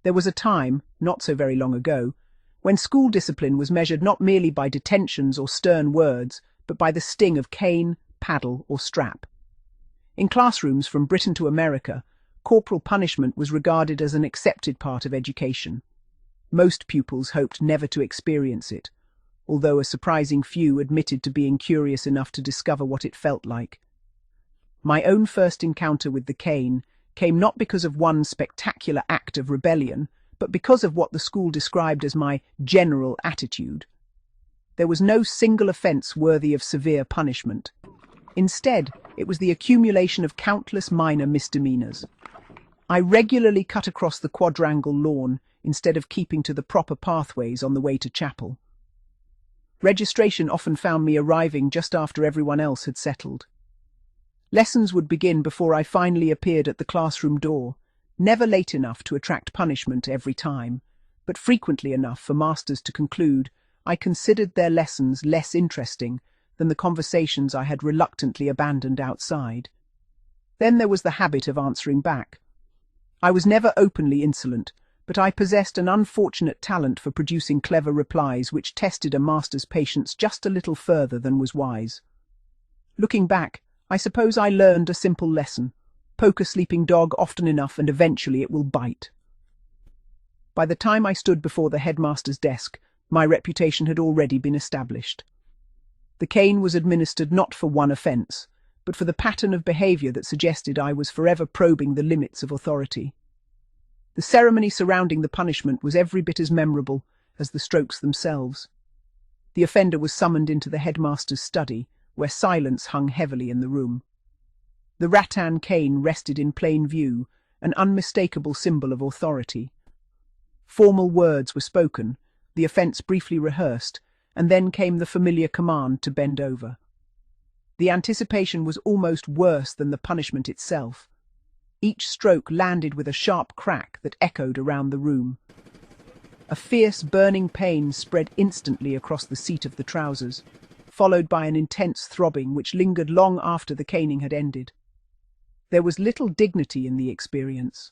There was a time, not so very long ago, when school discipline was measured not merely by detentions or stern words, but by the sting of cane, paddle, or strap. In classrooms from Britain to America, corporal punishment was regarded as an accepted part of education. Most pupils hoped never to experience it, although a surprising few admitted to being curious enough to discover what it felt like. My own first encounter with the cane came not because of one spectacular act of rebellion, but because of what the school described as my general attitude. There was no single offence worthy of severe punishment. Instead, it was the accumulation of countless minor misdemeanours. I regularly cut across the quadrangle lawn instead of keeping to the proper pathways on the way to chapel. Registration often found me arriving just after everyone else had settled. Lessons would begin before I finally appeared at the classroom door, never late enough to attract punishment every time, but frequently enough for masters to conclude I considered their lessons less interesting than the conversations I had reluctantly abandoned outside. Then there was the habit of answering back. I was never openly insolent, but I possessed an unfortunate talent for producing clever replies which tested a master's patience just a little further than was wise. Looking back, I suppose I learned a simple lesson. Poke a sleeping dog often enough and eventually it will bite. By the time I stood before the headmaster's desk, my reputation had already been established. The cane was administered not for one offence, but for the pattern of behaviour that suggested I was forever probing the limits of authority. The ceremony surrounding the punishment was every bit as memorable as the strokes themselves. The offender was summoned into the headmaster's study, where silence hung heavily in the room. The rattan cane rested in plain view, an unmistakable symbol of authority. Formal words were spoken, the offence briefly rehearsed, and then came the familiar command to bend over. The anticipation was almost worse than the punishment itself. Each stroke landed with a sharp crack that echoed around the room. A fierce, burning pain spread instantly across the seat of the trousers, followed by an intense throbbing which lingered long after the caning had ended. There was little dignity in the experience.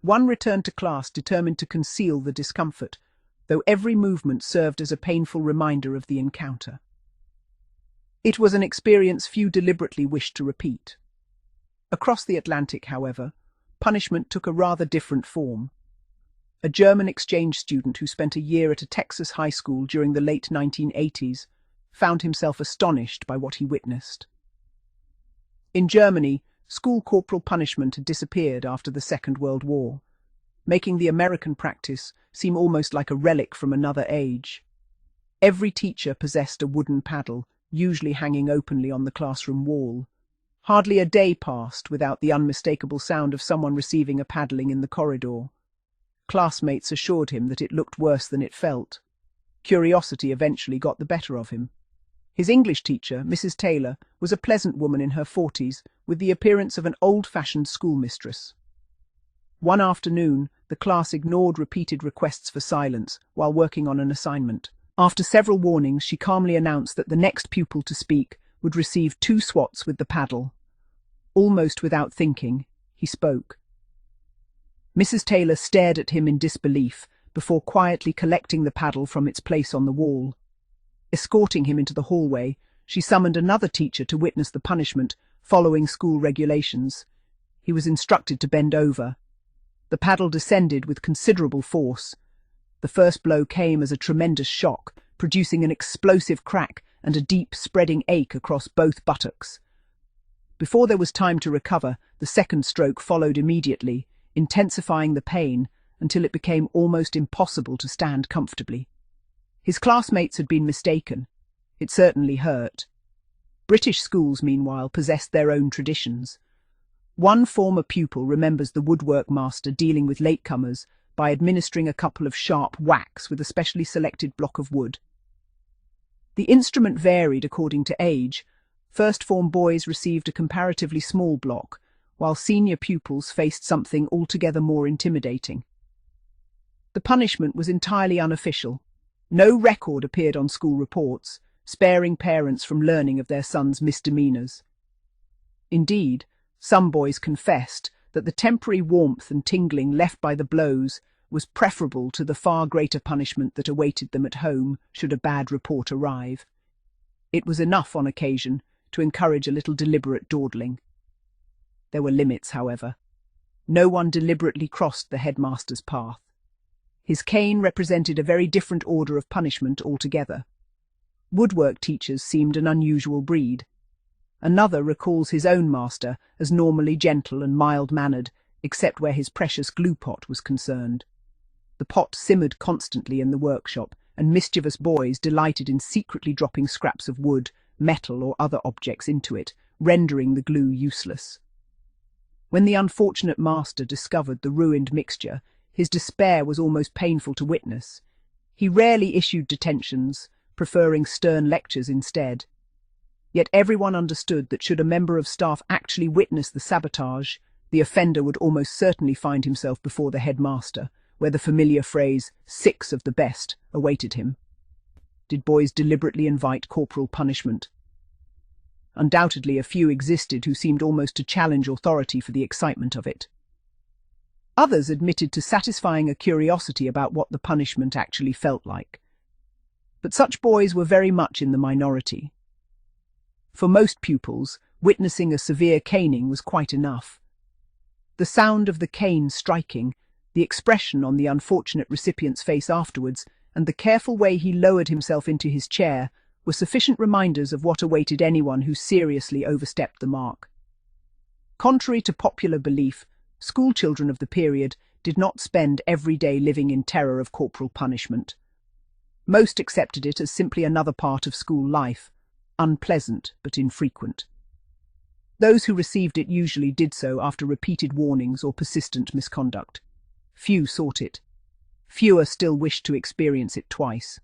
One returned to class determined to conceal the discomfort, though every movement served as a painful reminder of the encounter. It was an experience few deliberately wished to repeat. Across the Atlantic, however, punishment took a rather different form. A German exchange student who spent a year at a Texas high school during the late 1980s found himself astonished by what he witnessed. In Germany, school corporal punishment had disappeared after the Second World War, making the American practice seem almost like a relic from another age. Every teacher possessed a wooden paddle, usually hanging openly on the classroom wall. Hardly a day passed without the unmistakable sound of someone receiving a paddling in the corridor. Classmates assured him that it looked worse than it felt. Curiosity eventually got the better of him. His English teacher, Mrs. Taylor, was a pleasant woman in her 40s, with the appearance of an old-fashioned schoolmistress. One afternoon, the class ignored repeated requests for silence while working on an assignment. After several warnings, she calmly announced that the next pupil to speak would receive 2 swats with the paddle. Almost without thinking, he spoke. Mrs. Taylor stared at him in disbelief before quietly collecting the paddle from its place on the wall. Escorting him into the hallway, she summoned another teacher to witness the punishment, following school regulations. He was instructed to bend over. The paddle descended with considerable force. The first blow came as a tremendous shock, producing an explosive crack and a deep, spreading ache across both buttocks. Before there was time to recover, the second stroke followed immediately, intensifying the pain until it became almost impossible to stand comfortably. His classmates had been mistaken. It certainly hurt. British schools, meanwhile, possessed their own traditions. One former pupil remembers the woodwork master dealing with latecomers by administering a couple of sharp whacks with a specially selected block of wood. The instrument varied according to age. First-form boys received a comparatively small block, while senior pupils faced something altogether more intimidating. The punishment was entirely unofficial. No record appeared on school reports, sparing parents from learning of their sons' misdemeanours. Indeed, some boys confessed that the temporary warmth and tingling left by the blows was preferable to the far greater punishment that awaited them at home should a bad report arrive. It was enough on occasion to encourage a little deliberate dawdling. There were limits, however. No one deliberately crossed the headmaster's path. His cane represented a very different order of punishment altogether. Woodwork teachers seemed an unusual breed. Another recalls his own master as normally gentle and mild-mannered, except where his precious glue pot was concerned. The pot simmered constantly in the workshop, and mischievous boys delighted in secretly dropping scraps of wood, metal or other objects into it, rendering the glue useless. When the unfortunate master discovered the ruined mixture, his despair was almost painful to witness. He rarely issued detentions, preferring stern lectures instead. Yet everyone understood that should a member of staff actually witness the sabotage, the offender would almost certainly find himself before the headmaster, where the familiar phrase, "six of the best," awaited him. Did boys deliberately invite corporal punishment? Undoubtedly, a few existed who seemed almost to challenge authority for the excitement of it. Others admitted to satisfying a curiosity about what the punishment actually felt like. But such boys were very much in the minority. For most pupils, witnessing a severe caning was quite enough. The sound of the cane striking, the expression on the unfortunate recipient's face afterwards, and the careful way he lowered himself into his chair were sufficient reminders of what awaited anyone who seriously overstepped the mark. Contrary to popular belief, schoolchildren of the period did not spend every day living in terror of corporal punishment. Most accepted it as simply another part of school life, unpleasant but infrequent. Those who received it usually did so after repeated warnings or persistent misconduct. Few sought it. Fewer still wished to experience it twice.